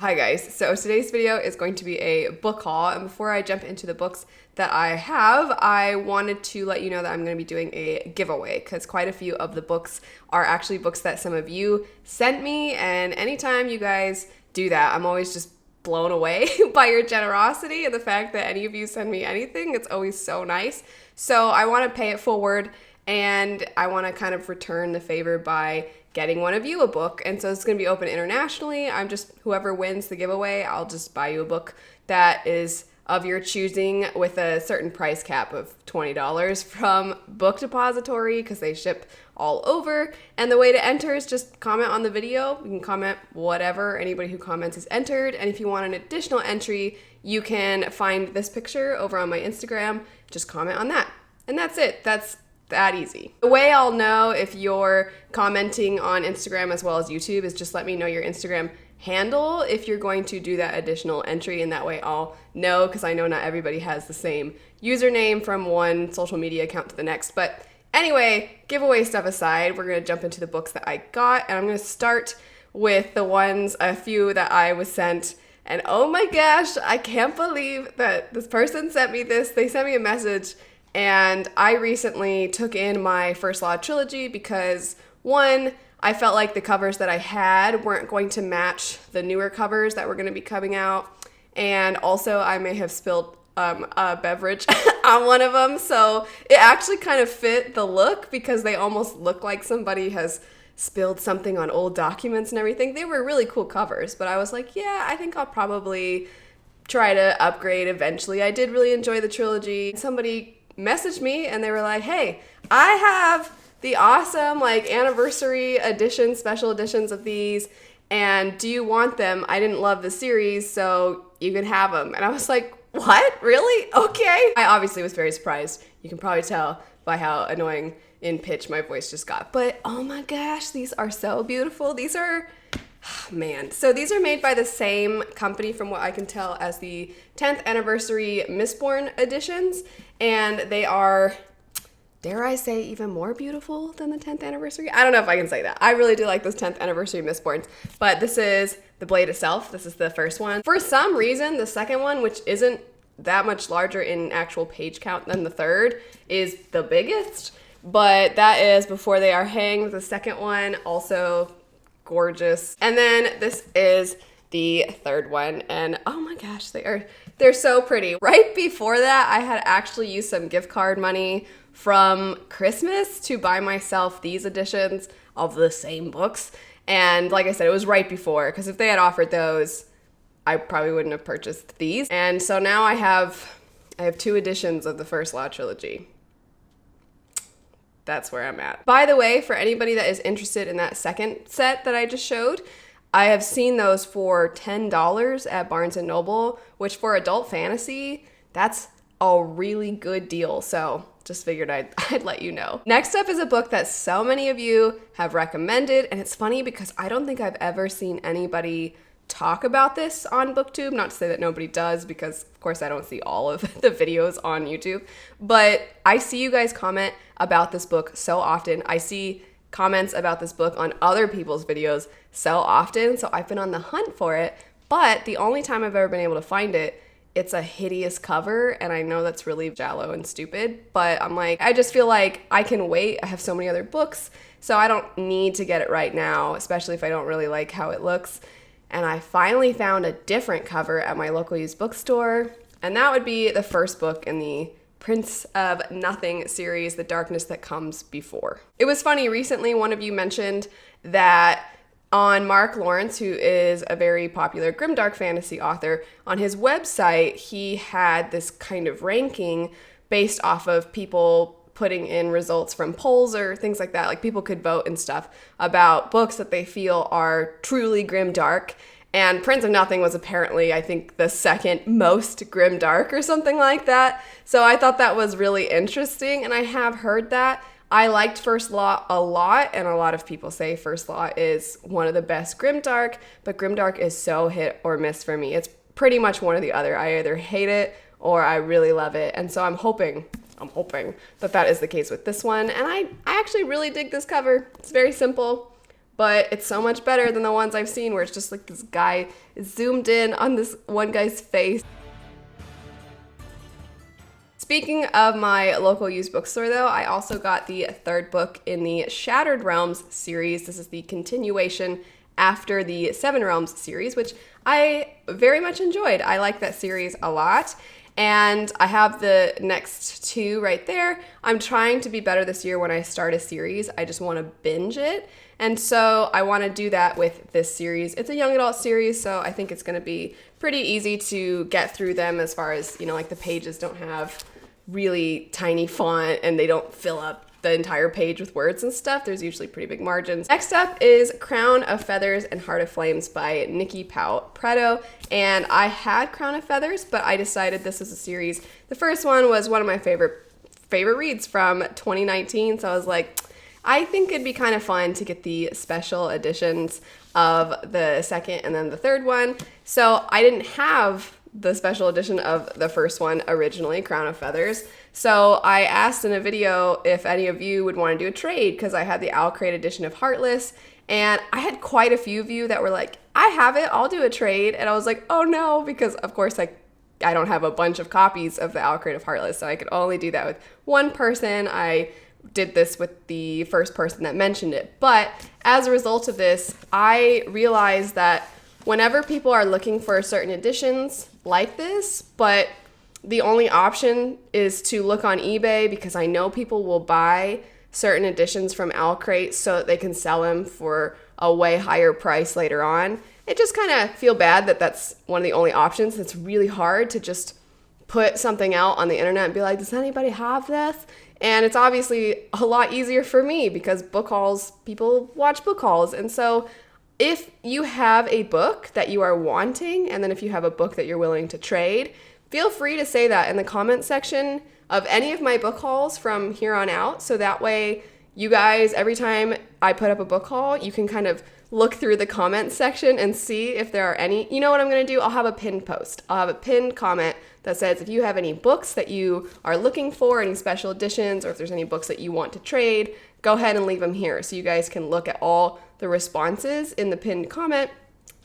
Hi guys, so today's video is going to be a book haul, and before I jump into the books that I have, I wanted to let you know that I'm going to be doing a giveaway because quite a few of the books are actually books that some of you sent me, and anytime you guys do that, I'm always just blown away by your generosity and the fact that any of you send me anything. It's always so nice. So I want to pay it forward, and I want to kind of return the favor by getting one of you a book. And so it's going to be open internationally. Whoever wins the giveaway, I'll just buy you a book that is of your choosing with a certain price cap of $20 from Book Depository because they ship all over. And the way to enter is just comment on the video. You can comment whatever. Anybody who comments is entered. And if you want an additional entry, you can find this picture over on my Instagram. Just comment on that. And that's it. That's that easy. The way I'll know if you're commenting on Instagram as well as YouTube is just let me know your Instagram handle if you're going to do that additional entry, and that way I'll know, because I know not everybody has the same username from one social media account to the next. But anyway, giveaway stuff aside, we're going to jump into the books that I got, and I'm going to start with a few that I was sent. And oh my gosh, I can't believe that this person sent me this. They sent me a message. And I recently took in my First Law trilogy because, one, I felt like the covers that I had weren't going to match the newer covers that were going to be coming out. And also, I may have spilled a beverage on one of them. So it actually kind of fit the look because they almost look like somebody has spilled something on old documents and everything. They were really cool covers, but I was like, yeah, I think I'll probably try to upgrade eventually. I did really enjoy the trilogy. Somebody messaged me and they were like, hey, I have the awesome anniversary edition, special editions of these, and do you want them? I didn't love the series, so you can have them. And I was like, what? Really? Okay. I obviously was very surprised. You can probably tell by how annoying in pitch my voice just got. But oh my gosh, these are so beautiful. These are, man. So these are made by the same company from what I can tell as the 10th anniversary Mistborn editions. And they are, dare I say, even more beautiful than the 10th anniversary? I don't know if I can say that. I really do like this 10th anniversary Mistborns. But this is the blade itself. This is the first one. For some reason, the second one, which isn't that much larger in actual page count than the third, is the biggest. But that is before they are hanged. The second one, also gorgeous. And then this is the third one, and oh my gosh, they're so pretty. Right before that, I had actually used some gift card money from Christmas to buy myself these editions of the same books. And like I said, it was right before, because if they had offered those, I probably wouldn't have purchased these. And so now I have two editions of the First Law trilogy. That's where I'm at. By the way, for anybody that is interested in that second set that I just showed, I have seen those for $10 at Barnes & Noble, which for adult fantasy, that's a really good deal. So just figured I'd let you know. Next up is a book that so many of you have recommended. And it's funny because I don't think I've ever seen anybody talk about this on BookTube. Not to say that nobody does, because of course I don't see all of the videos on YouTube. But I see you guys comment about this book so often. I see comments about this book on other people's videos so often, so I've been on the hunt for it, but the only time I've ever been able to find it, it's a hideous cover, and I know that's really shallow and stupid, but I'm like, I just feel like I can wait. I have so many other books, so I don't need to get it right now, especially if I don't really like how it looks. And I finally found a different cover at my local used bookstore, and that would be the first book in the Prince of Nothing series, The Darkness That Comes Before. It was funny, recently one of you mentioned that on Mark Lawrence, who is a very popular Grimdark fantasy author, on his website, he had this kind of ranking based off of people putting in results from polls or things like that. Like people could vote and stuff about books that they feel are truly grimdark. And Prince of Nothing was apparently, I think, the second most grimdark or something like that. So I thought that was really interesting, and I have heard that. I liked First Law a lot, and a lot of people say First Law is one of the best grimdark, but grimdark is so hit or miss for me. It's pretty much one or the other. I either hate it or I really love it, and so I'm hoping that that is the case with this one. And I actually really dig this cover. It's very simple, but it's so much better than the ones I've seen where it's just like this guy is zoomed in on this one guy's face. Speaking of my local used bookstore though, I also got the third book in the Shattered Realms series. This is the continuation after the Seven Realms series, which I very much enjoyed. I like that series a lot. And I have the next two right there. I'm trying to be better this year when I start a series. I just want to binge it. And so I want to do that with this series. It's a young adult series, so I think it's going to be pretty easy to get through them as far as, you know, like the pages don't have really tiny font and they don't fill up the entire page with words and stuff. There's usually pretty big margins. Next up is Crown of Feathers and Heart of Flames by Nikki Preto. And I had Crown of Feathers, but I decided this is a series. The first one was one of my favorite reads from 2019. So I was like, I think it'd be kind of fun to get the special editions of the second and then the third one. So I didn't have the special edition of the first one originally, Crown of Feathers. So I asked in a video if any of you would want to do a trade because I had the Owl Crate edition of Heartless, and I had quite a few of you that were like, I have it, I'll do a trade. And I was like, oh no, because of course I don't have a bunch of copies of the Owl Crate of Heartless, so I could only do that with one person. I did this with the first person that mentioned it. But as a result of this, I realized that whenever people are looking for certain editions like this, but the only option is to look on eBay because I know people will buy certain editions from Owl Crate so that they can sell them for a way higher price later on. I just kind of feel bad that that's one of the only options. It's really hard to just put something out on the internet and be like, does anybody have this? And it's obviously a lot easier for me because book hauls, people watch book hauls. And so if you have a book that you are wanting, and then if you have a book that you're willing to trade, feel free to say that in the comment section of any of my book hauls from here on out. So that way you guys, every time I put up a book haul, you can kind of look through the comment section and see if there are any. You know what I'm going to do? I'll have a pinned post. I'll have a pinned comment that says if you have any books that you are looking for, any special editions, or if there's any books that you want to trade, go ahead and leave them here so you guys can look at all the responses in the pinned comment,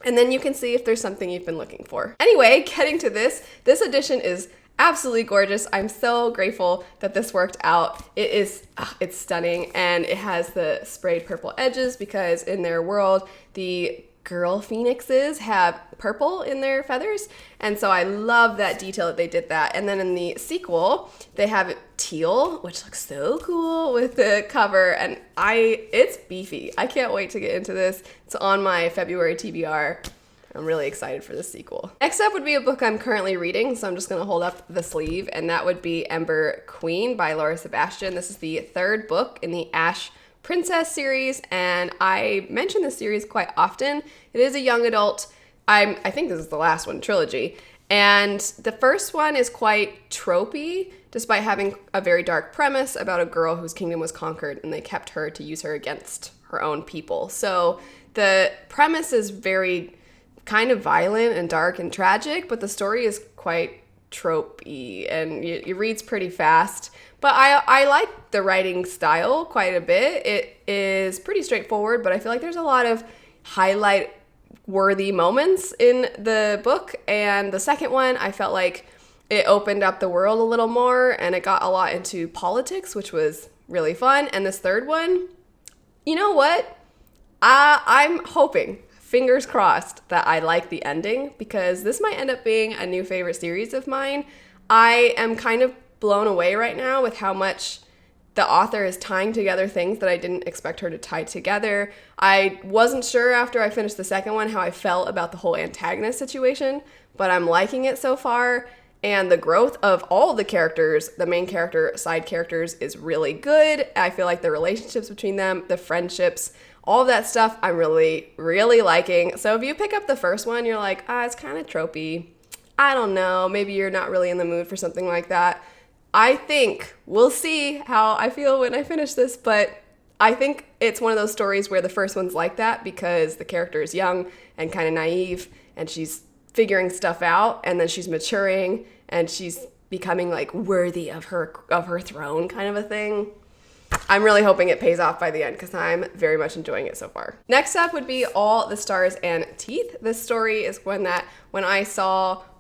and then you can see if there's something you've been looking for. Anyway, getting to this edition is absolutely gorgeous. I'm so grateful that this worked out. It's stunning, and it has the sprayed purple edges because in their world, the girl phoenixes have purple in their feathers, and so I love that detail that they did that. And then in the sequel, they have it teal, which looks so cool with the cover, and it's beefy. I can't wait to get into this. It's on my February TBR. I'm really excited for the sequel. Next up would be a book I'm currently reading, so I'm just gonna hold up the sleeve, and that would be Ember Queen by Laura Sebastian. This is the third book in the Ash Princess series, and I mention this series quite often. It is a young adult, I think this is the last one, trilogy, and the first one is quite tropey, despite having a very dark premise about a girl whose kingdom was conquered and they kept her to use her against her own people. So the premise is very kind of violent and dark and tragic, but the story is quite tropey and it reads pretty fast. But I like the writing style quite a bit. It is pretty straightforward, but I feel like there's a lot of highlight worthy moments in the book. And the second one, I felt like it opened up the world a little more and it got a lot into politics, which was really fun. And this third one, you know what? I'm hoping, fingers crossed, that I like the ending because this might end up being a new favorite series of mine. I am kind of blown away right now with how much the author is tying together things that I didn't expect her to tie together. I wasn't sure after I finished the second one how I felt about the whole antagonist situation, but I'm liking it so far. And the growth of all the characters, the main character, side characters, is really good. I feel like the relationships between them, the friendships, all of that stuff, I'm really, really liking. So if you pick up the first one, you're like, it's kind of tropey. I don't know, maybe you're not really in the mood for something like that. I think we'll see how I feel when I finish this, but I think it's one of those stories where the first one's like that because the character is young and kind of naive and she's figuring stuff out, and then she's maturing and she's becoming like worthy of her throne kind of a thing. I'm really hoping it pays off by the end because I'm very much enjoying it so far. Next up would be All the Stars and Teeth. This story is one that when I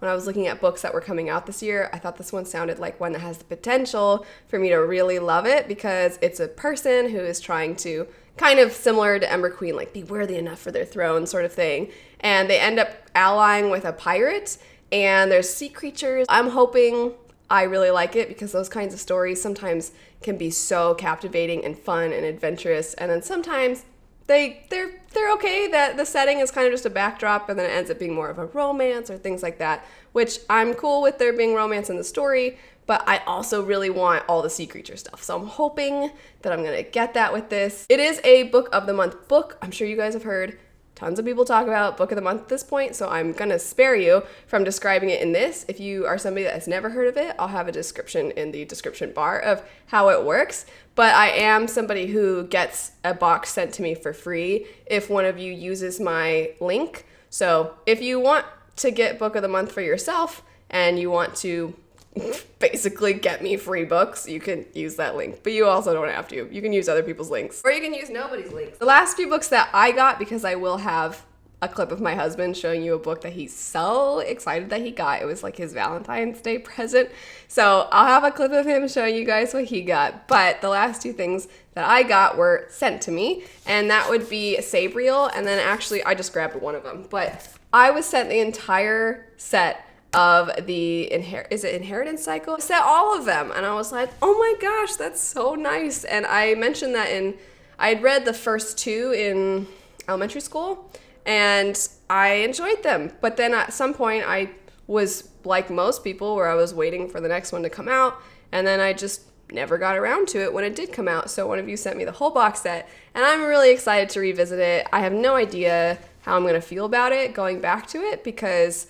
was looking at books that were coming out this year, I thought this one sounded like one that has the potential for me to really love it because it's a person who is trying to, kind of similar to Ember Queen, like be worthy enough for their throne sort of thing. And they end up allying with a pirate and there's sea creatures. I'm hoping I really like it because those kinds of stories sometimes can be so captivating and fun and adventurous, and then sometimes they're okay that the setting is kind of just a backdrop and then it ends up being more of a romance or things like that, which I'm cool with there being romance in the story, but I also really want all the sea creature stuff. So I'm hoping that I'm gonna get that with this. It is a book of the month book. I'm sure you guys have heard tons of people talk about book of the month at this point, so I'm gonna spare you from describing it in this. If you are somebody that has never heard of it, I'll have a description in the description bar of how it works. But I am somebody who gets a box sent to me for free if one of you uses my link. So if you want to get book of the month for yourself and you want to basically get me free books, you can use that link, but you also don't have to. You can use other people's links, or you can use nobody's links. The last few books that I got, because I will have a clip of my husband showing you a book that he's so excited that he got. It was like his Valentine's Day present. So I'll have a clip of him showing you guys what he got. But the last two things that I got were sent to me, and that would be Sabriel, and then actually I just grabbed one of them. But I was sent the entire set of the Inheritance Cycle? I set all of them, and I was like, oh my gosh, that's so nice. And I mentioned that I had read the first two in elementary school, and I enjoyed them. But then at some point, I was like most people where I was waiting for the next one to come out, and then I just never got around to it when it did come out. So one of you sent me the whole box set, and I'm really excited to revisit it. I have no idea how I'm going to feel about it going back to it because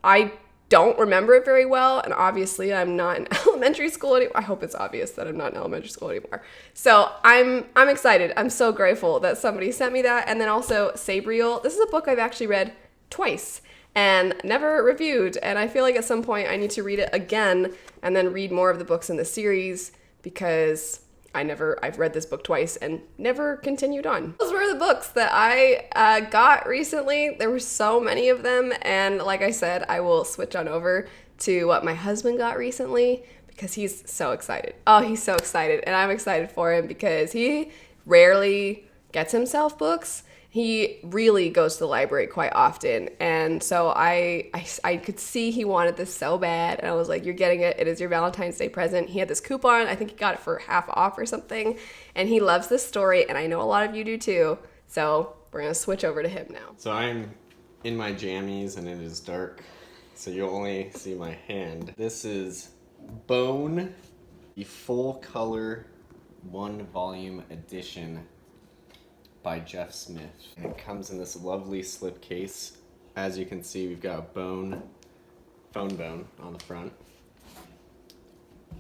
I don't remember it very well, and obviously I'm not in elementary school anymore. I hope it's obvious that I'm not in elementary school anymore. So I'm excited. I'm so grateful that somebody sent me that. And then also Sabriel. This is a book I've actually read twice and never reviewed, and I feel like at some point I need to read it again and then read more of the books in the series because I've read this book twice and never continued on. Those were the books that I got recently. There were so many of them, and like I said, I will switch on over to what my husband got recently because he's so excited. Oh, he's so excited, and I'm excited for him because he rarely gets himself books. He really goes to the library quite often, and so I could see he wanted this so bad, and I was like, you're getting it. It is your Valentine's Day present. He had this coupon. I think he got it for half off or something, and he loves this story, and I know a lot of you do too, so we're going to switch over to him now. So I'm in my jammies, and it is dark, so you'll only see my hand. This is Bone, the full color 1-volume edition by Jeff Smith. And it comes in this lovely slipcase. As you can see, we've got a phone bone on the front.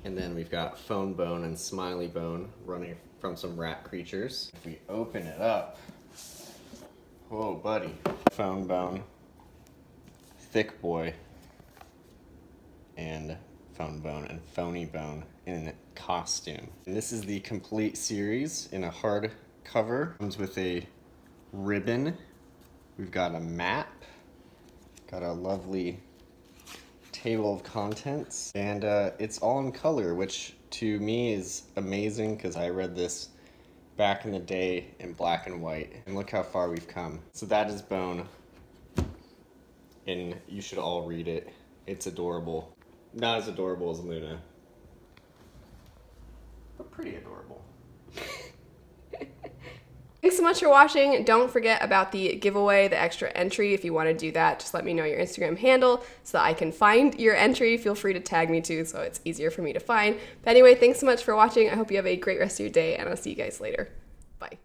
And then we've got phone bone and smiley bone running from some rat creatures. If we open it up, whoa buddy. Phone bone, thick boy, and phone bone and phony bone in costume. And this is the complete series in a hard cover. Comes with a ribbon. We've got a map. Got a lovely table of contents. And it's all in color, which to me is amazing because I read this back in the day in black and white. And look how far we've come. So that is Bone. And you should all read it. It's adorable. Not as adorable as Luna, but pretty adorable. Thanks so much for watching. Don't forget about the giveaway, the extra entry. If you want to do that, just let me know your Instagram handle so that I can find your entry. Feel free to tag me too so it's easier for me to find. But anyway, thanks so much for watching. I hope you have a great rest of your day, and I'll see you guys later. Bye.